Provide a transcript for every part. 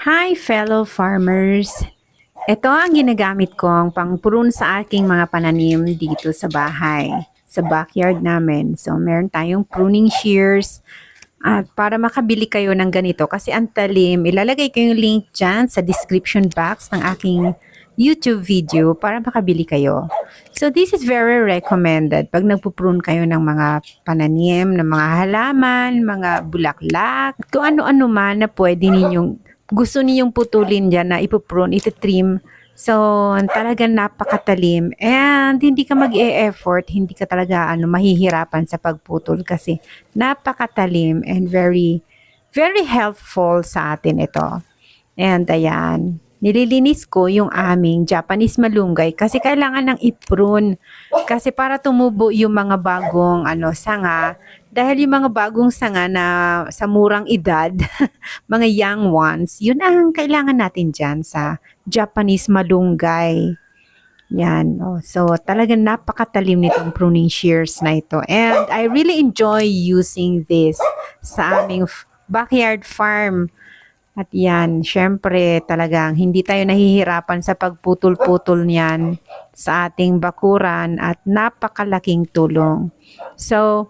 Hi fellow farmers! Ito ang ginagamit kong pang-prune sa aking mga pananim dito sa bahay, sa backyard namin. So meron tayong pruning shears at para makabili kayo ng ganito kasi ang talim, ilalagay ko yung link dyan sa description box ng aking YouTube video para makabili kayo. So this is very recommended pag nagpuprune kayo ng mga pananim, ng mga halaman, mga bulaklak, kung ano-ano man na pwede ninyong gusto niyong putulin dyan na ipuprune, ititrim. So, talagang napakatalim and hindi ka mag-e-effort, hindi ka talaga mahihirapan sa pagputol kasi napakatalim and very, very helpful sa atin ito. And ayan, nililinis ko yung aming Japanese malunggay kasi kailangan ng i-prune kasi para tumubo yung mga bagong sanga dahil yung mga bagong sanga na sa murang edad, mga young ones, yun ang kailangan natin dyan sa Japanese malunggay. Yan. Oh, so talagang napakatalim nitong pruning shears na ito. And I really enjoy using this sa aming backyard farm. At yan, syempre talagang hindi tayo nahihirapan sa pagputol-putol niyan sa ating bakuran at napakalaking tulong. So,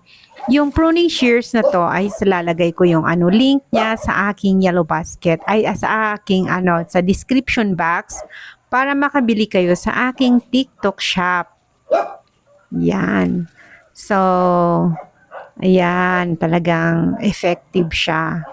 yung pruning shears na to ay lalagay ko yung link niya sa aking yellow basket ay sa aking sa description box para makabili kayo sa aking TikTok shop. Yan. So, ayan, talagang effective siya.